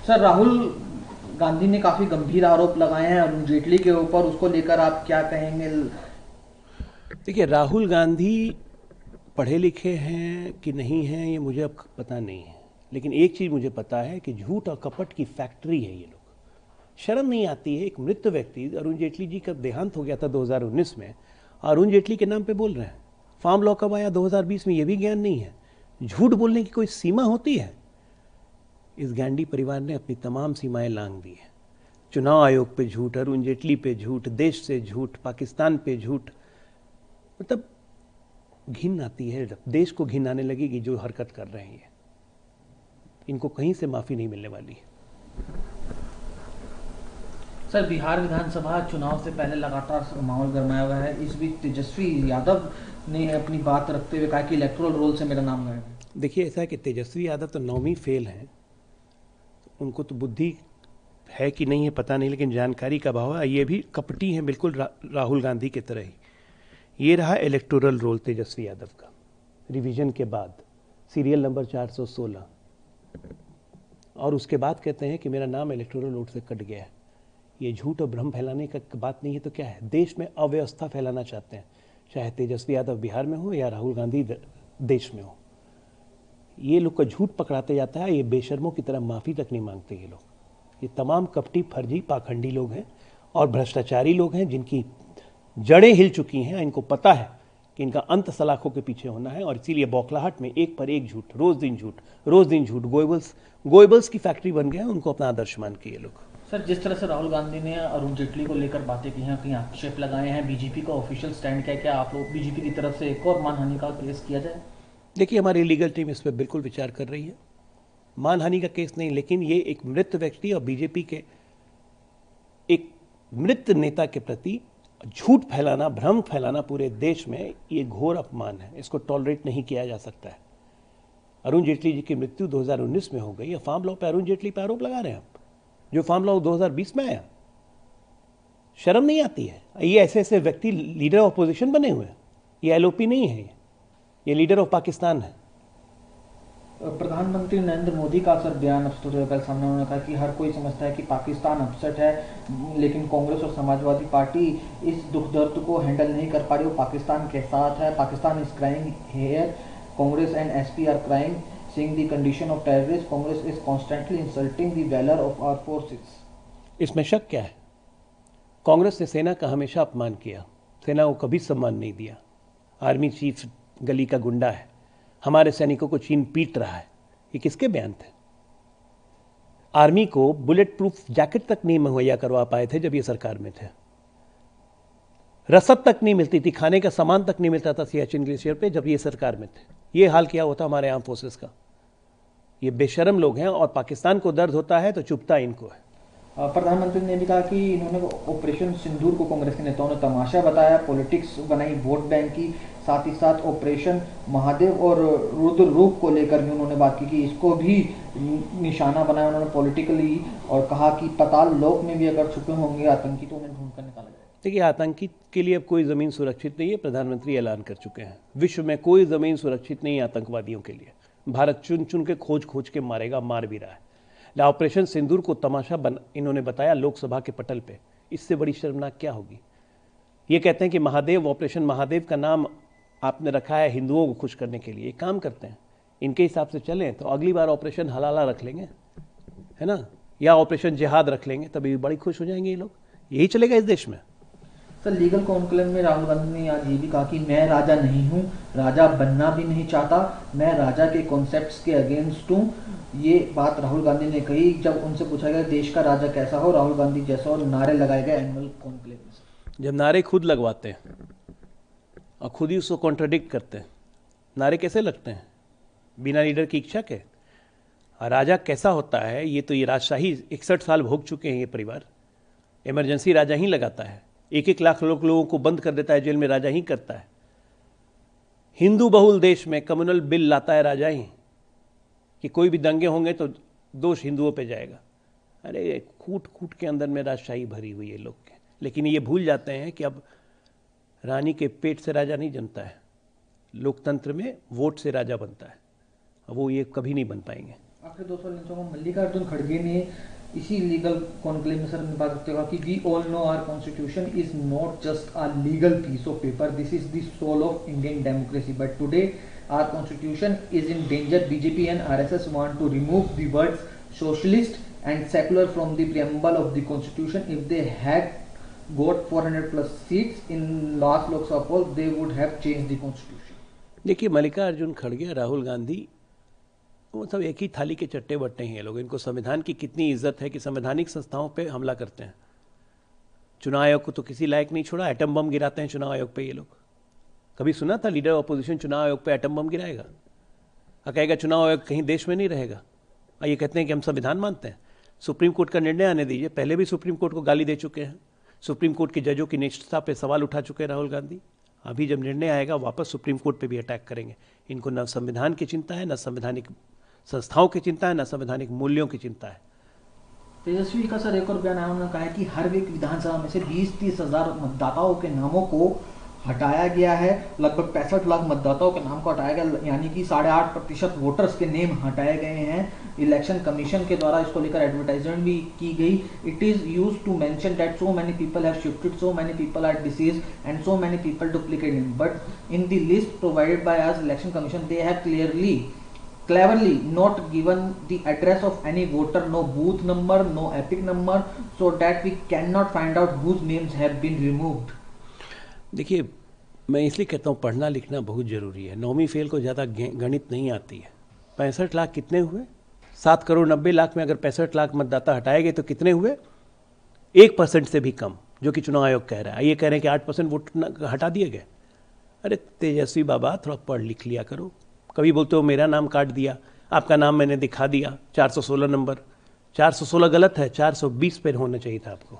Sir, Rahul Gandhi ने काफी गंभीर आरोप लगाए हैं अरुण जेटली के ऊपर, उसको लेकर आप क्या कहेंगे? देखिए, राहुल गांधी पढ़े लिखे हैं कि नहीं हैं ये मुझे अब पता नहीं है, लेकिन एक चीज़ मुझे पता है कि झूठ और कपट की फैक्ट्री है ये लोग। शर्म नहीं आती है? एक मृत व्यक्ति, अरुण जेटली जी का देहांत हो गया था 2019 में, अरुण जेटली के नाम पे बोल रहे हैं। फार्म लॉ कब आया? 2020 में। ये भी ज्ञान नहीं है? झूठ बोलने की कोई सीमा होती है? इस गांधी परिवार ने अपनी तमाम सीमाएं लांघ दी हैं। चुनाव आयोग पे झूठ, अरुण जेटली पे झूठ, देश से झूठ, पाकिस्तान पे झूठ। मतलब घिन आती है, देश को घिन आने लगेगी जो हरकत कर रहे हैं। इनको कहीं से माफ़ी नहीं मिलने वाली। सर, बिहार विधानसभा चुनाव से पहले लगातार माहौल गरमाया हुआ है। इस बीच तेजस्वी यादव ने अपनी बात रखते हुए कहा कि इलेक्टोरल रोल से मेरा नाम गायब है। देखिए, ऐसा है कि तेजस्वी यादव तो 9वीं फेल हैं, उनको तो बुद्धि है कि नहीं है पता नहीं, लेकिन जानकारी का अभाव है। ये भी कपटी हैं बिल्कुल, राहुल गांधी की तरह ही। ये रहा इलेक्टोरल रोल तेजस्वी यादव का रिवीजन के बाद, सीरियल नंबर 416, और उसके बाद कहते हैं कि मेरा नाम इलेक्टोरल रोल से कट गया है। ये झूठ और भ्रम फैलाने का बात नहीं है तो क्या है? देश में अव्यवस्था फैलाना चाहते हैं, चाहे तेजस्वी यादव बिहार में हो या राहुल गांधी देश में हो। ये लोग का झूठ पकड़ाते जाता है, ये बेशर्मों की तरह माफ़ी तक नहीं मांगते ये लोग। ये तमाम कपटी, फर्जी, पाखंडी लोग हैं और भ्रष्टाचारी लोग हैं जिनकी जड़ें हिल चुकी हैं। इनको पता है कि इनका अंत सलाखों के पीछे होना है, और इसीलिए बौखलाहट में एक पर एक झूठ, रोज दिन झूठ, रोज दिन झूठ। गोएबल्स की फैक्ट्री बन गए हैं, उनको अपना आदर्श मान के ये लोग। सर, जिस तरह से राहुल गांधी ने अरुण जेटली को लेकर बातें की हैं, कहीं आक्षेप लगाए हैं, बीजेपी का ऑफिशियल स्टैंड क्या है? क्या आप लोग बीजेपी की तरफ से एक और मानहानि का केस किया जाए? देखिए, हमारी लीगल टीम इस पर बिल्कुल विचार कर रही है। मानहानि का केस नहीं, लेकिन ये एक मृत व्यक्ति और बीजेपी के एक मृत नेता के प्रति झूठ फैलाना, भ्रम फैलाना पूरे देश में, ये घोर अपमान है। इसको टॉलरेट नहीं किया जा सकता है। अरुण जेटली जी की मृत्यु 2019 में हो गई, या फार्म लॉ पे अरुण जेटली पे आरोप लगा रहे हैं आप, जो फार्म लॉ 2020 में आया। शर्म नहीं आती है? ये ऐसे ऐसे व्यक्ति लीडर ऑफ अपोजिशन बने हुए हैं। ये एलओपी नहीं है, ये लीडर ऑफ पाकिस्तान है। प्रधानमंत्री नरेंद्र मोदी का सर बयान अब थोड़ी देर पहले सामने उन्होंने कहा कि हर कोई समझता है कि पाकिस्तान अपसेट है, लेकिन कांग्रेस और समाजवादी पार्टी इस दुख दर्द को हैंडल नहीं कर पा रही, वो पाकिस्तान के साथ है। Pakistan is crying here, Congress and SP are crying, seeing the condition of terrorists, Congress is constantly insulting the valor of our forces. इसमें शक क्या है? कांग्रेस ने सेना का हमेशा अपमान किया, सेना को कभी सम्मान नहीं दिया। आर्मी चीफ गली का गुंडा है, हमारे सैनिकों को चीन पीट रहा है। ये किसके बयान थे? आर्मी को बुलेट प्रूफ जैकेट तक नहीं मुहैया करवा पाए थे जब ये सरकार में थे। रसद तक नहीं मिलती थी, खाने का सामान तक नहीं मिलता था सियाचिन ग्लेशियर पे जब ये सरकार में थे। ये हाल किया होता हमारे आर्म फोर्सेस का। ये बेशरम लोग हैं, और पाकिस्तान को दर्द होता है तो चुपता इनको है। प्रधानमंत्री ने भी कहा कि इन्होंने ऑपरेशन सिंदूर को कांग्रेस के नेताओं ने तमाशा बताया, पॉलिटिक्स बनाई वोट बैंक की। साथ ही साथ ऑपरेशन महादेव और रुद्र रूप को लेकर भी उन्होंने बात की कि इसको भी निशाना बनाया उन्होंने पॉलिटिकली, और कहा कि पाताल लोक में भी अगर छुपे होंगे आतंकी तो उन्हें ढूंढ कर निकाला जाए। देखिए, आतंकी के लिए अब कोई ज़मीन सुरक्षित नहीं है, प्रधानमंत्री ऐलान कर चुके हैं। विश्व में कोई ज़मीन सुरक्षित नहीं है आतंकवादियों के लिए। भारत चुन चुन के खोज खोज के मारेगा, मार भी रहा है। ऑपरेशन सिंदूर को तमाशा इन्होंने बताया लोकसभा के पटल पे। इससे बड़ी शर्मनाक क्या होगी? ये कहते हैं कि महादेव, ऑपरेशन महादेव का नाम आपने रखा है हिंदुओं को खुश करने के लिए। एक काम करते हैं, इनके हिसाब से चलें तो अगली बार ऑपरेशन हलाला रख लेंगे, है ना, या ऑपरेशन जिहाद रख लेंगे, तभी बड़ी खुश हो जाएंगे ये लोग। यही चलेगा इस देश में। सर, लीगल कॉन्क्लेव में राहुल गांधी ने आज ये भी कहा कि मैं राजा नहीं हूँ, राजा बनना भी नहीं चाहता, मैं राजा के कॉन्सेप्ट्स के अगेंस्ट हूँ। ये बात राहुल गांधी ने कही जब उनसे पूछा गया देश का राजा कैसा हो, राहुल गांधी जैसा, और नारे लगाए गए एनुअल कॉन्क्लेव में। जब नारे खुद लगवाते हैं और खुद ही उसको कॉन्ट्रडिक्ट करते हैं, नारे कैसे लगते हैं? बिना लीडर की इच्छा के। राजा कैसा होता है ये तो ये राजशाही 61 साल भोग चुके हैं ये परिवार। इमरजेंसी राजा ही लगाता है, 1-1 लाख लोगों को बंद कर देता है जेल में, राजा ही करता है। हिंदू बहुल देश में कम्युनल बिल लाता है राजा ही, कि कोई भी दंगे होंगे तो दोष हिंदुओं पे जाएगा। अरे कूट कूट के अंदर में राजशाही भरी हुई है लोग के। लेकिन ये भूल जाते हैं कि अब रानी के पेट से राजा नहीं जनता है, लोकतंत्र में वोट से राजा बनता है। अब वो ये कभी नहीं बन पाएंगे। आखिरी 2 सवाल नीचे मल्लिकार्जुन खड़गे ने इसी लीगल कॉन्क्लेव में सर ने बात करते हुए कि we all know our constitution is not just a legal piece of paper, this is the soul of Indian democracy, but today our constitution is in danger. BJP and RSS want to remove the words socialist and secular from the preamble of the constitution. If they had got 400 plus seats in last Lok Sabha poll, they would have changed the constitution. देखिए, मल्लिकार्जुन खड़गे, राहुल गांधी, वो सब एक ही थाली के चट्टे बट्टे हैं ये लोग. इनको संविधान की कितनी इज्जत है कि संवैधानिक संस्थाओं पे हमला करते हैं. चुनाव आयोग को तो किसी लायक नहीं छोड़ा, एटम बम गिराते हैं चुनाव आयोग पे ये लोग. कभी सुना था लीडर ऑपोजिशन चुनाव आयोग पे एटम बम गिराएगा? कहेगा चुनाव आयोग कहीं देश में नहीं रहेगा. और ये कहते हैं कि हम संविधान मानते हैं. सुप्रीम कोर्ट का निर्णय आने दीजिए. पहले भी सुप्रीम कोर्ट को गाली दे चुके हैं, सुप्रीम कोर्ट के जजों की निष्ठता पे सवाल उठा चुके हैं राहुल गांधी. अभी जब निर्णय आएगा वापस सुप्रीम कोर्ट पे भी अटैक करेंगे. इनको न संविधान की चिंता है, न संवैधानिक संस्थाओं की चिंता है, न संवैधानिक मूल्यों की चिंता है. तेजस्वी का सर एक और बयान आया, उन्होंने कहा है कि हर एक विधानसभा में से 20-30 हजार मतदाताओं के नामों को हटाया गया है. लगभग 65 लाख मतदाताओं के नाम को हटाया गया, यानी कि 8.5% वोटर्स के नेम हटाए गए हैं. इलेक्शन कमीशन के द्वारा इसको लेकर एडवर्टाइजमेंट भी की गई. It is used to mention that so many people have shifted, so many people are deceased and so many people duplicate him, but in the list provided by us election commission they have cleverly not given the address of any voter, no booth number, no epic number, so that we cannot find out whose names have been removed. देखिए, मैं इसलिए कहता हूँ पढ़ना लिखना बहुत ज़रूरी है. 9वीं फेल को ज़्यादा गणित नहीं आती है. 65 लाख कितने हुए? 7 करोड़ 90 लाख में अगर 65 लाख मतदाता हटाए गए तो कितने हुए? 1% से भी कम, जो कि चुनाव आयोग कह रहा है. ये कह रहे हैं कि 8% वोट हटा दिए गए. अरे तेजस्वी बाबा, थोड़ा पढ़ लिख लिया करो. कभी बोलते हो मेरा नाम काट दिया, आपका नाम मैंने दिखा दिया, 416 नंबर. 416 गलत है, 420 पे होना चाहिए था आपको.